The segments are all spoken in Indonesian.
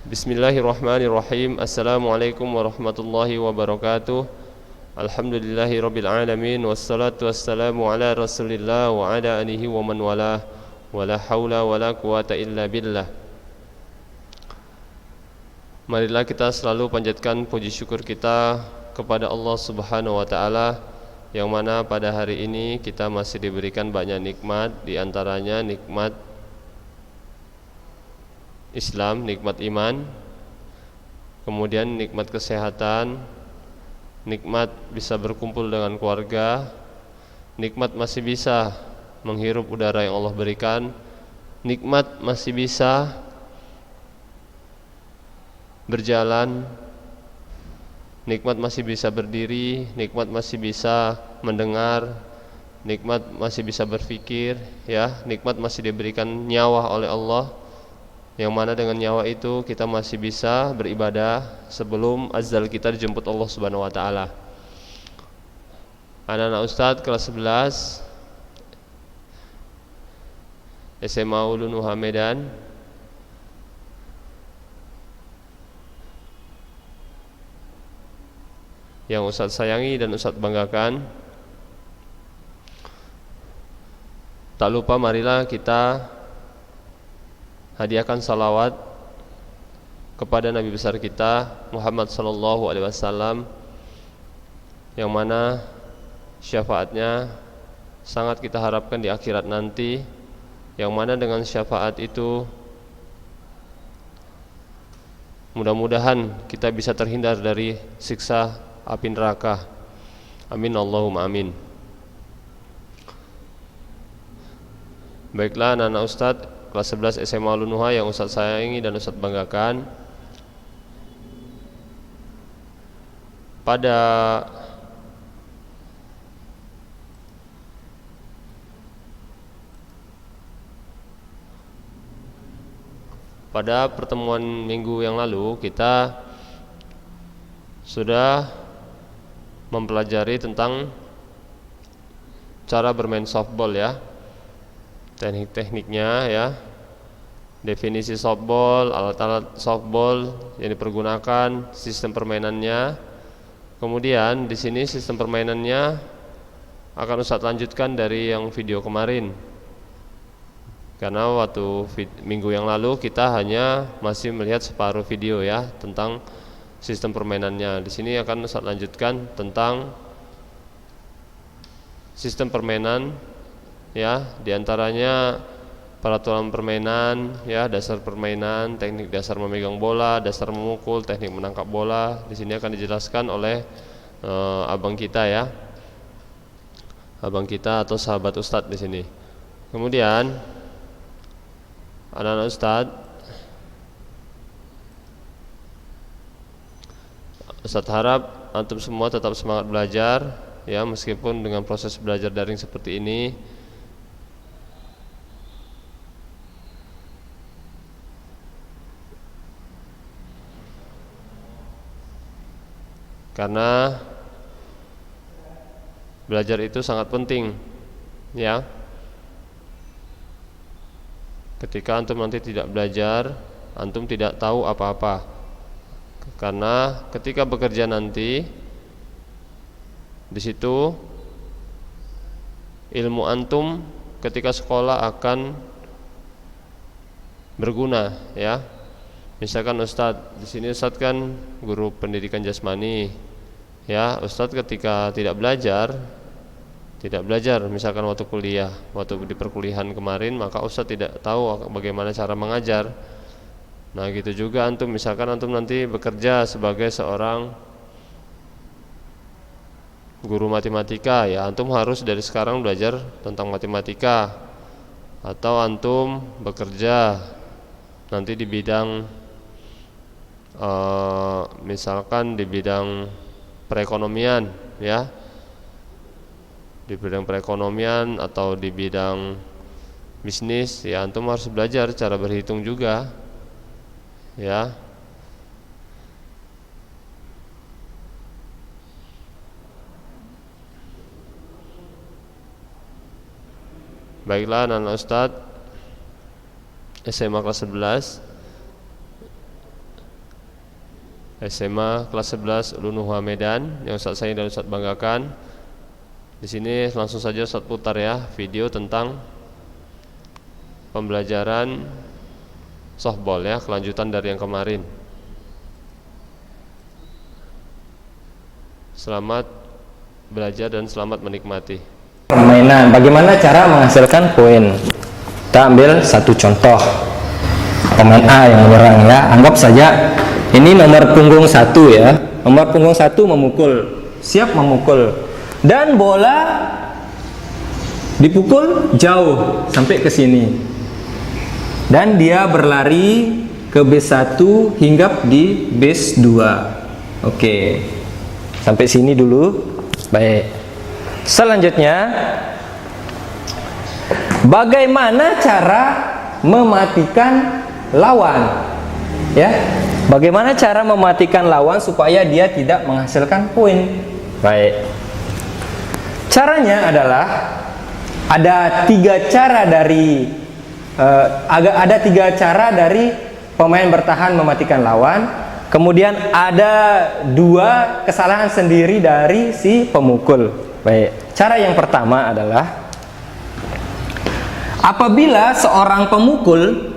Bismillahirrahmanirrahim. Assalamualaikum warahmatullahi wabarakatuh. Alhamdulillahirabbil alamin wassalatu wassalamu ala Rasulillah wa ala alihi wa man walah. Wala haula wala quwata illa billah. Marilah kita selalu panjatkan puji syukur kita kepada Allah Subhanahu wa taala, yang mana pada hari ini kita masih diberikan banyak nikmat, di antaranya nikmat Islam, nikmat iman, kemudian nikmat kesehatan, nikmat bisa berkumpul dengan keluarga, nikmat masih bisa menghirup udara yang Allah berikan, nikmat masih bisa berjalan, nikmat masih bisa berdiri, nikmat masih bisa mendengar, nikmat masih bisa berpikir, ya, nikmat masih diberikan nyawa oleh Allah, yang mana dengan nyawa itu kita masih bisa beribadah sebelum azal kita dijemput Allah Subhanahu wa taala. Anak-anak Ustadz kelas 11 SMA Ulun Medan, yang Ustadz sayangi dan Ustadz banggakan, tak lupa marilah kita hadiahkan salawat kepada Nabi besar kita Muhammad sallallahu alaihi wasallam, yang mana syafaatnya sangat kita harapkan di akhirat nanti, yang mana dengan syafaat itu mudah-mudahan kita bisa terhindar dari siksa api neraka. Amin Allahumma amin. Baiklah anak-anak Ustadz kelas 11 SMA Al-Nuha yang Ustadz sayangi dan Ustadz banggakan, pada pertemuan minggu yang lalu kita sudah mempelajari tentang cara bermain softball, ya, teknik-tekniknya, ya, definisi softball, alat-alat softball yang dipergunakan, sistem permainannya. Kemudian di sini sistem permainannya akan Ustadz lanjutkan dari yang video kemarin, karena waktu minggu yang lalu kita hanya masih melihat separuh video, ya, tentang sistem permainannya. Di sini akan Ustadz lanjutkan tentang sistem permainan, ya, diantaranya peraturan permainan, ya, dasar permainan, teknik dasar memegang bola, dasar memukul, teknik menangkap bola. Di sini akan dijelaskan oleh abang kita, ya, abang kita atau sahabat Ustadz di sini. Kemudian anak-anak Ustadz harap antum semua tetap semangat belajar, ya, meskipun dengan proses belajar daring seperti ini. Karena belajar itu sangat penting, ya. Ketika antum nanti tidak belajar, antum tidak tahu apa-apa. Karena ketika bekerja nanti, di situ ilmu antum ketika sekolah akan berguna, ya. Misalkan Ustadz, di sini Ustadz kan guru pendidikan jasmani, ya. Ustadz ketika tidak belajar misalkan waktu kuliah, waktu di perkuliahan kemarin, maka Ustadz tidak tahu bagaimana cara mengajar. Nah, gitu juga antum, misalkan antum nanti bekerja sebagai seorang guru matematika, ya, antum harus dari sekarang belajar tentang matematika. Atau antum bekerja nanti di bidang misalkan di bidang perekonomian, ya, di bidang perekonomian atau di bidang bisnis, ya, antum harus belajar cara berhitung juga, ya. Baiklah anak-anak Ustadz SMA kelas 11, SMA kelas 11 Ulun Nuha Medan yang Ustaz sayang dan Ustaz banggakan. Di sini langsung saja Ustaz putar ya video tentang pembelajaran softball ya, kelanjutan dari yang kemarin. Selamat belajar dan selamat menikmati. Permainan, bagaimana cara menghasilkan poin? Kita ambil satu contoh. Pemain A yang menyerang ya. Anggap saja ini nomor punggung 1 ya. Nomor punggung 1 memukul, siap memukul. Dan bola dipukul jauh sampai ke sini. Dan dia berlari ke base 1 hingga di base 2. Oke. Sampai sini dulu. Baik. Selanjutnya, bagaimana cara mematikan lawan? Ya. Bagaimana cara mematikan lawan supaya dia tidak menghasilkan poin? Baik. Caranya adalah ada tiga cara dari pemain bertahan mematikan lawan. Kemudian ada dua kesalahan sendiri dari si pemukul. Baik. Cara yang pertama adalah apabila seorang pemukul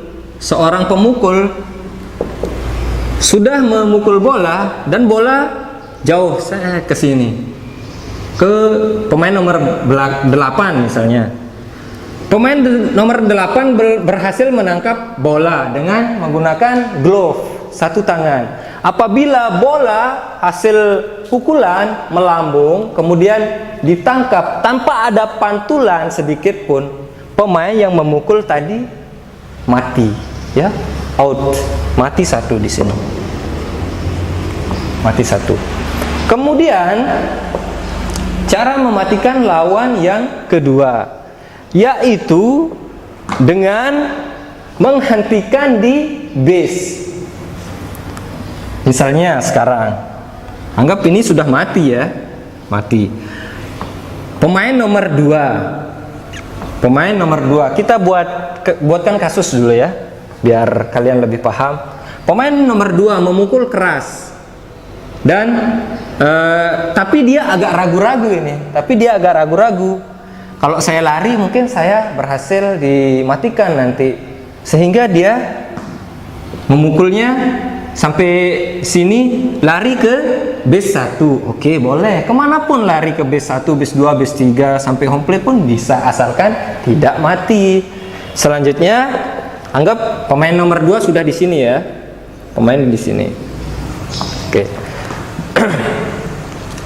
sudah memukul bola dan bola jauh ke sini ke pemain nomor 8 misalnya. Pemain nomor 8 berhasil menangkap bola dengan menggunakan glove satu tangan. Apabila bola hasil pukulan melambung kemudian ditangkap tanpa ada pantulan sedikit pun, pemain yang memukul tadi mati, ya, out, mati satu di sini, mati satu. Kemudian cara mematikan lawan yang kedua yaitu dengan menghentikan di base. Misalnya sekarang, anggap ini sudah mati ya, mati. Pemain nomor 2, kita buatkan kasus dulu ya, biar kalian lebih paham. Pemain nomor 2 memukul keras, dan tapi dia agak ragu-ragu ini, Kalau saya lari mungkin saya berhasil dimatikan nanti, sehingga dia memukulnya sampai sini, lari ke base 1. Oke, boleh. Kemanapun lari ke base 1, base 2, base 3 sampai home plate pun bisa, asalkan tidak mati. Selanjutnya, anggap pemain nomor 2 sudah di sini ya. Pemain di sini. Oke.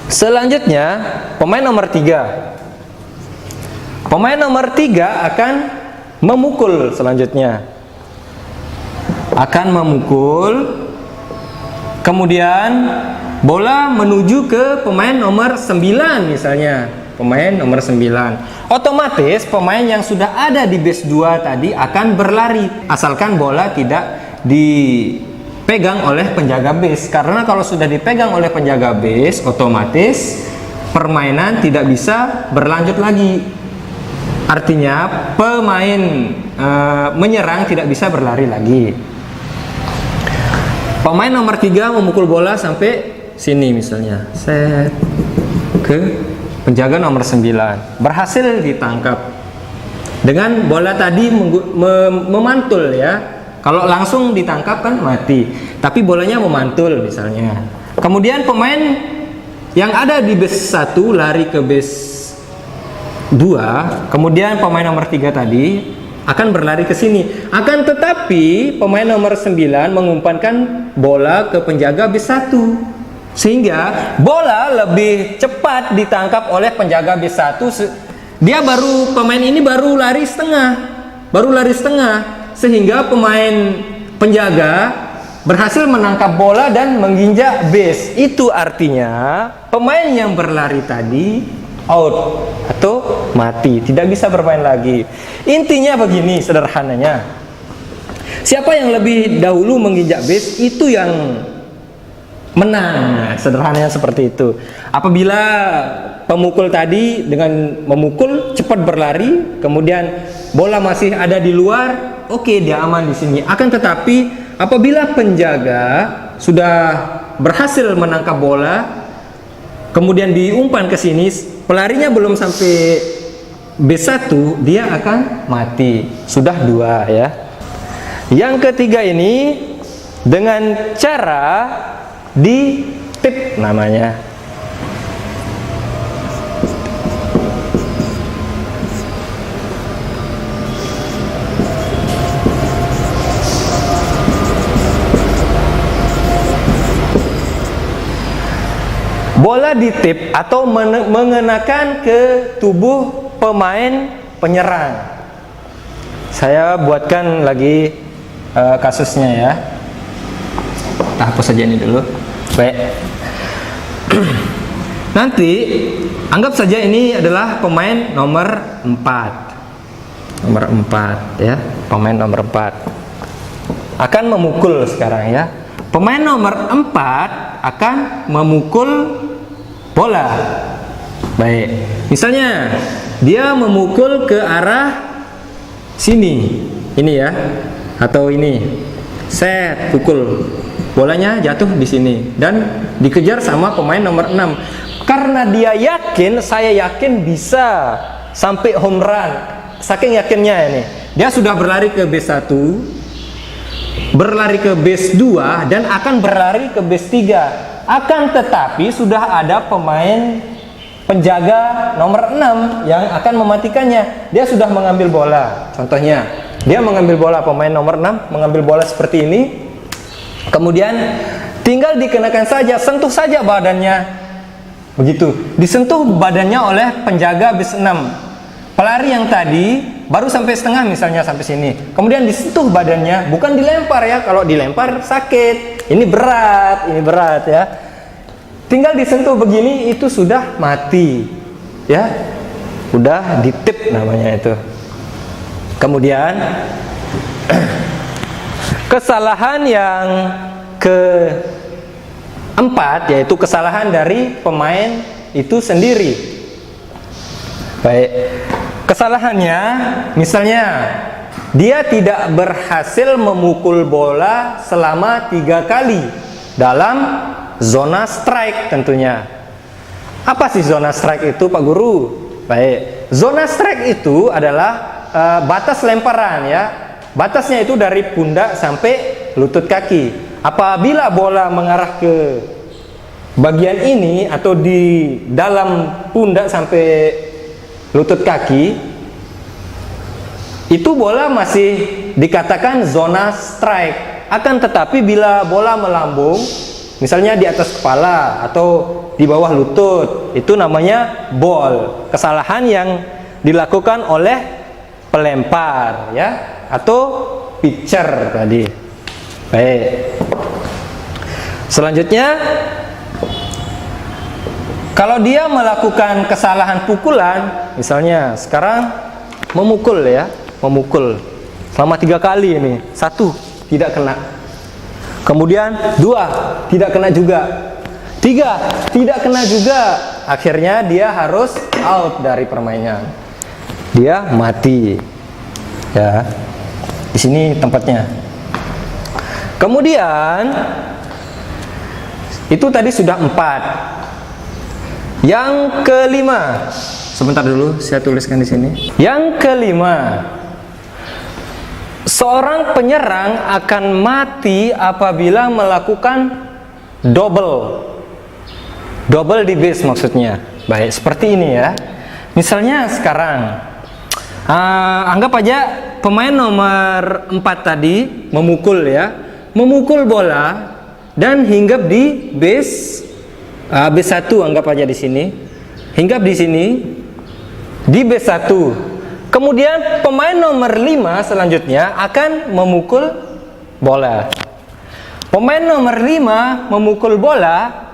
Selanjutnya, pemain nomor 3. Pemain nomor 3 akan memukul selanjutnya. Akan memukul. Kemudian bola menuju ke pemain nomor 9 misalnya. Pemain nomor 9. Otomatis pemain yang sudah ada di base 2 tadi akan berlari, asalkan bola tidak dipegang oleh penjaga base. Karena kalau sudah dipegang oleh penjaga base, otomatis permainan tidak bisa berlanjut lagi. Artinya pemain menyerang tidak bisa berlari lagi. Pemain nomor 3 memukul bola sampai sini misalnya, set ke penjaga nomor 9, berhasil ditangkap dengan bola tadi memantul ya. Kalau langsung ditangkap kan mati, tapi bolanya memantul misalnya. Kemudian pemain yang ada di base 1 lari ke base 2, kemudian pemain nomor 3 tadi akan berlari ke sini. Akan tetapi pemain nomor 9 mengumpankan bola ke penjaga base 1, sehingga bola lebih cepat ditangkap oleh penjaga base 1. Pemain ini baru lari setengah, sehingga pemain penjaga berhasil menangkap bola dan menginjak base. Itu artinya pemain yang berlari tadi out atau mati, tidak bisa bermain lagi. Intinya begini sederhananya, siapa yang lebih dahulu menginjak base itu yang menang. Sederhananya seperti itu. Apabila pemukul tadi dengan memukul cepat berlari, kemudian bola masih ada di luar, oke, dia aman di sini. Akan tetapi apabila penjaga sudah berhasil menangkap bola, kemudian diumpan ke sini, pelarinya belum sampai B1, dia akan mati. Sudah 2 ya. Yang ketiga ini dengan cara di tip namanya. Bola ditip atau mengenakan ke tubuh pemain penyerang. Saya buatkan lagi kasusnya ya. Kita hapus saja ini dulu. Baik. Nanti anggap saja ini adalah pemain nomor 4. Nomor 4 ya, pemain nomor 4 akan memukul sekarang ya. Pemain nomor 4 akan memukul bola. Baik. Misalnya dia memukul ke arah sini. Ini ya. Atau ini. Set, pukul. Bolanya jatuh di sini dan dikejar sama pemain nomor 6. Karena dia yakin, saya yakin bisa sampai home run. Saking yakinnya ini. Dia sudah berlari ke B1, berlari ke base 2 dan akan berlari ke base 3. Akan tetapi sudah ada pemain penjaga nomor 6 yang akan mematikannya. Dia sudah mengambil bola. Contohnya, dia mengambil bola, pemain nomor 6 mengambil bola seperti ini. Kemudian tinggal dikenakan saja, sentuh saja badannya. Begitu. Disentuh badannya oleh penjaga base 6. Pelari yang tadi baru sampai setengah misalnya sampai sini. Kemudian disentuh badannya, bukan dilempar ya. Kalau dilempar sakit. Ini berat ya. Tinggal disentuh begini itu sudah mati. Ya. Udah ditip namanya itu. Kemudian kesalahan yang keempat yaitu kesalahan dari pemain itu sendiri. Baik. Kesalahannya misalnya dia tidak berhasil memukul bola selama 3 kali dalam zona strike tentunya. Apa sih zona strike itu Pak Guru? Baik, zona strike itu adalah batas lemparan ya. Batasnya itu dari pundak sampai lutut kaki. Apabila bola mengarah ke bagian ini atau di dalam pundak sampai lutut kaki, itu bola masih dikatakan zona strike. Akan tetapi bila bola melambung, misalnya di atas kepala atau di bawah lutut, itu namanya ball. Kesalahan yang dilakukan oleh pelempar ya, atau pitcher tadi. Baik. Selanjutnya, kalau dia melakukan kesalahan pukulan, misalnya sekarang memukul ya, memukul selama 3 kali ini, 1 tidak kena, kemudian 2 tidak kena juga, 3 tidak kena juga, akhirnya dia harus out dari permainan, dia mati ya. Di sini tempatnya. Kemudian itu tadi sudah 4. Yang kelima, sebentar dulu saya tuliskan di sini. Yang kelima, seorang penyerang akan mati apabila melakukan double di base maksudnya. Baik, seperti ini ya. Misalnya sekarang, anggap aja pemain nomor 4 tadi memukul ya, memukul bola dan hinggap di base B1, anggap aja di sini, hinggap di sini di B1. Kemudian pemain nomor 5 selanjutnya akan memukul bola. Pemain nomor 5 memukul bola,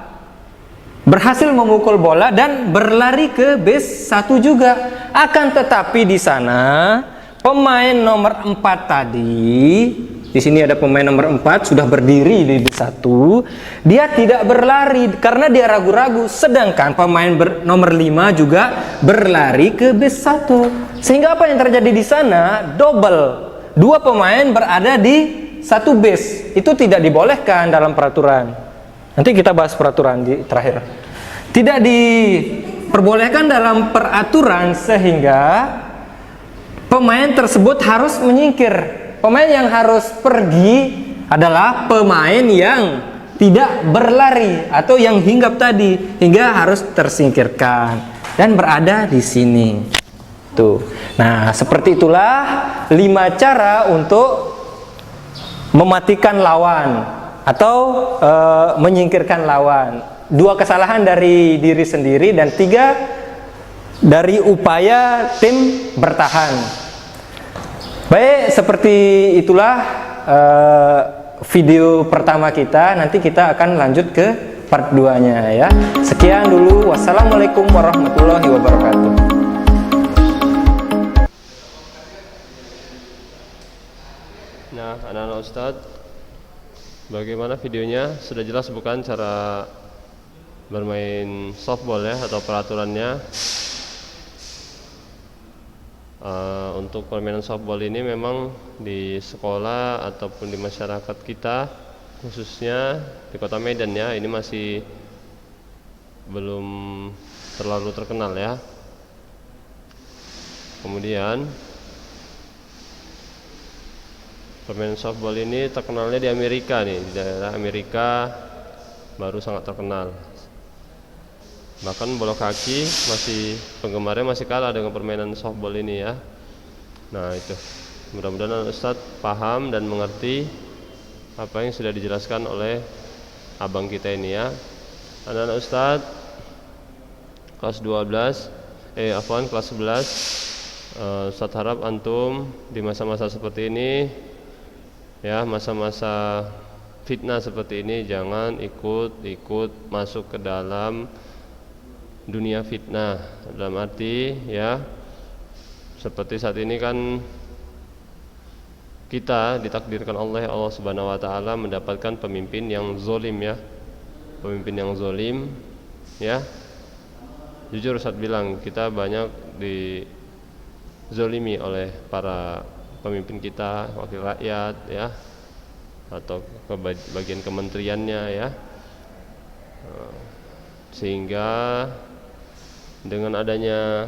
berhasil memukul bola dan berlari ke base 1 juga. Akan tetapi di sana pemain nomor 4 tadi, di sini ada pemain nomor 4 sudah berdiri di base 1, dia tidak berlari karena dia ragu-ragu, sedangkan pemain nomor 5 juga berlari ke base 1. Sehingga apa yang terjadi di sana? Double. 2 pemain berada di 1 base. Itu tidak dibolehkan dalam peraturan. Nanti kita bahas peraturan di terakhir. Tidak diperbolehkan dalam peraturan sehingga pemain tersebut harus menyingkir. Pemain yang harus pergi adalah pemain yang tidak berlari atau yang hinggap tadi, hingga harus tersingkirkan dan berada di sini. Tuh. Nah, seperti itulah 5 cara untuk mematikan lawan atau menyingkirkan lawan. 2 kesalahan dari diri sendiri dan 3 dari upaya tim bertahan. Baik, seperti itulah video pertama kita. Nanti kita akan lanjut ke part 2-nya ya. Sekian dulu. Wassalamualaikum warahmatullahi wabarakatuh. Nah, anak-anak Ustadz, bagaimana videonya? Sudah jelas bukan cara bermain softball ya, atau peraturannya? Untuk permainan softball ini memang di sekolah ataupun di masyarakat kita, khususnya di Kota Medan ya, ini masih belum terlalu terkenal ya. Kemudian permainan softball ini terkenalnya di Amerika nih, di daerah Amerika baru sangat terkenal. Bahkan bola kaki masih, penggemarnya masih kalah dengan permainan softball ini ya. Nah itu, mudah-mudahan Ustadz paham dan mengerti apa yang sudah dijelaskan oleh abang kita ini ya. Anak-anak Ustadz kelas 12, kelas 11, Ustadz harap antum di masa-masa seperti ini ya, masa-masa fitnah seperti ini, jangan ikut masuk ke dalam dunia fitnah. Dalam arti ya, seperti saat ini kan kita ditakdirkan Allah Subhanahu wa taala mendapatkan pemimpin yang zolim ya. Pemimpin yang zolim ya. Jujur Ustaz bilang, kita banyak dizolimi oleh para pemimpin kita, wakil rakyat ya, atau ke bagian kementeriannya ya. Sehingga dengan adanya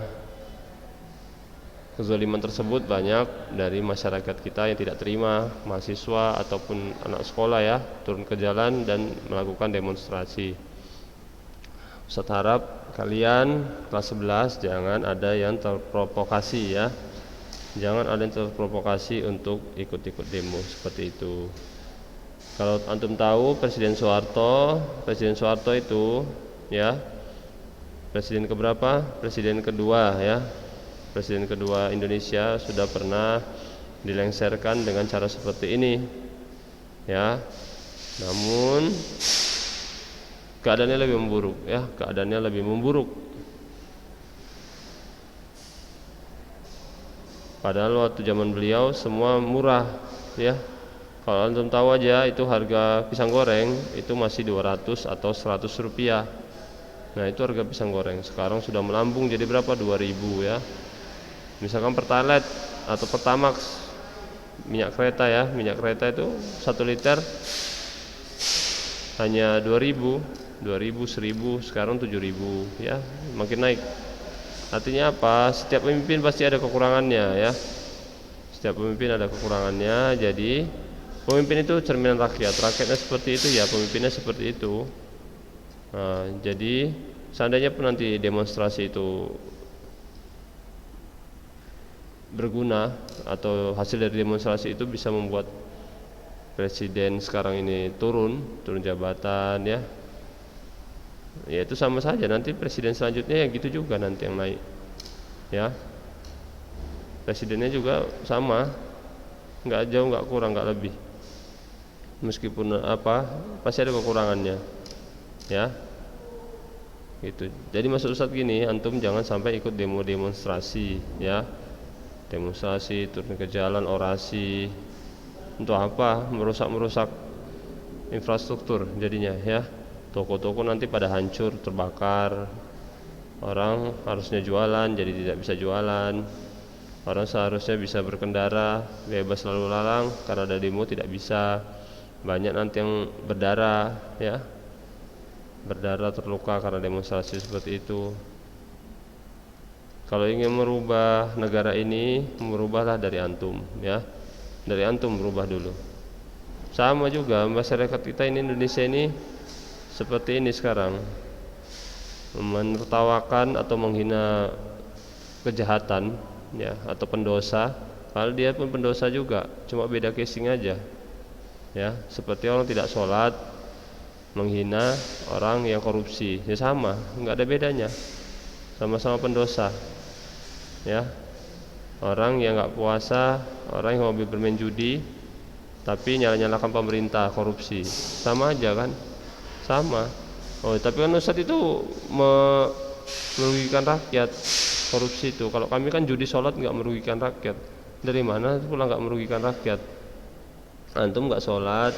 kezaliman tersebut, banyak dari masyarakat kita yang tidak terima, mahasiswa ataupun anak sekolah ya, turun ke jalan dan melakukan demonstrasi. Ustaz harap kalian kelas 11 jangan ada yang terprovokasi ya. Jangan ada yang terprovokasi untuk ikut-ikut demo seperti itu. Kalau antum tahu Presiden Soeharto itu ya, presiden keberapa? Presiden kedua ya. Presiden kedua Indonesia sudah pernah dilengsarkan dengan cara seperti ini ya. Namun keadaannya lebih memburuk ya, keadaannya lebih memburuk. Padahal waktu zaman beliau semua murah ya. Kalau antum tahu aja, itu harga pisang goreng itu masih 200 atau 100 rupiah. Nah itu harga pisang goreng. Sekarang sudah melambung jadi berapa? 2000 ya. Misalkan Pertalite atau Pertamax, minyak kereta ya, minyak kereta itu 1 liter hanya 2000, 1000, sekarang 7000 ya, makin naik. Artinya apa? Setiap pemimpin pasti ada kekurangannya ya. Setiap pemimpin ada kekurangannya. Jadi pemimpin itu cerminan rakyat. Rakyatnya seperti itu ya, pemimpinnya seperti itu. Nah, jadi seandainya pun nanti demonstrasi itu berguna atau hasil dari demonstrasi itu bisa membuat presiden sekarang ini turun jabatan ya, ya itu sama saja, nanti presiden selanjutnya ya gitu juga nanti yang naik ya, presidennya juga sama, nggak jauh, nggak kurang, nggak lebih, meskipun apa pasti ada kekurangannya ya gitu. Jadi maksud Ustadz gini, antum jangan sampai ikut demonstrasi ya, demonstrasi, turun ke jalan, orasi, untuk apa? Merusak infrastruktur jadinya ya. Toko-toko nanti pada hancur, terbakar. Orang harusnya jualan jadi tidak bisa jualan. Orang seharusnya bisa berkendara bebas lalu lalang, karena ada demo tidak bisa. Banyak nanti yang berdarah ya. berdarah, terluka karena demonstrasi seperti itu. Kalau ingin merubah negara ini, merubahlah dari antum, ya. Dari antum berubah dulu. Sama juga masyarakat kita ini, Indonesia ini seperti ini sekarang, menertawakan atau menghina kejahatan, ya, atau pendosa. Padahal dia pun pendosa juga, cuma beda casing aja, ya. Seperti orang tidak sholat menghina orang yang korupsi, ya sama, nggak ada bedanya, sama-sama pendosa, ya. Orang yang nggak puasa, orang yang hobi bermain judi, tapi nyala-nyalakan pemerintah korupsi, sama aja kan, sama. Oh, tapi kan Ustadz itu merugikan rakyat, korupsi itu. Kalau kami kan judi sholat nggak merugikan rakyat. Dari mana pula nggak merugikan rakyat? Antum nggak sholat,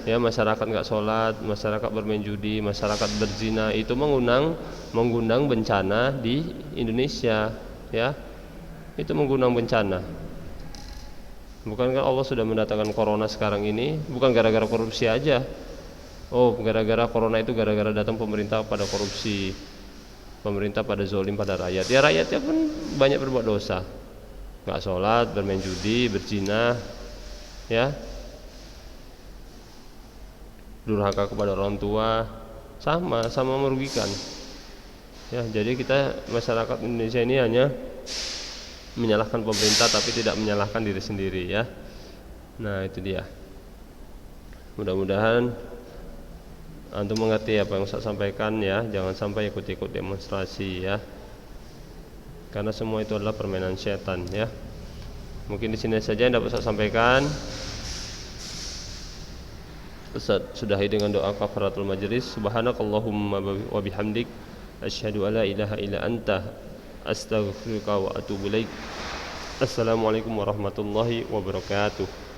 ya, masyarakat nggak sholat, masyarakat bermain judi, masyarakat berzina, itu mengundang bencana di Indonesia, ya. Itu mengundang bencana. Bukankah Allah sudah mendatangkan corona sekarang ini bukan gara-gara korupsi aja? Oh, gara-gara corona itu gara-gara datang pemerintah pada korupsi, pemerintah pada zolim pada rakyat. Ya rakyatnya pun banyak berbuat dosa, nggak sholat, bermain judi, berzina, ya, durhaka kepada orang tua, sama merugikan. Ya, jadi kita masyarakat Indonesia ini hanya menyalahkan pemerintah tapi tidak menyalahkan diri sendiri, ya. Nah, itu dia. Mudah-mudahan antum mengerti apa yang saya sampaikan, ya. Jangan sampai ikut-ikut demonstrasi, ya. Karena semua itu adalah permainan setan, ya. Mungkin di sini saja yang dapat saya sampaikan. Ustaz sudahi dengan doa kafaratul majlis. Subhanakallahumma wa bihamdik asyhadu alla ilaha illa anta astaghfiruka wa atubu ilaik. Assalamualaikum warahmatullahi wabarakatuh.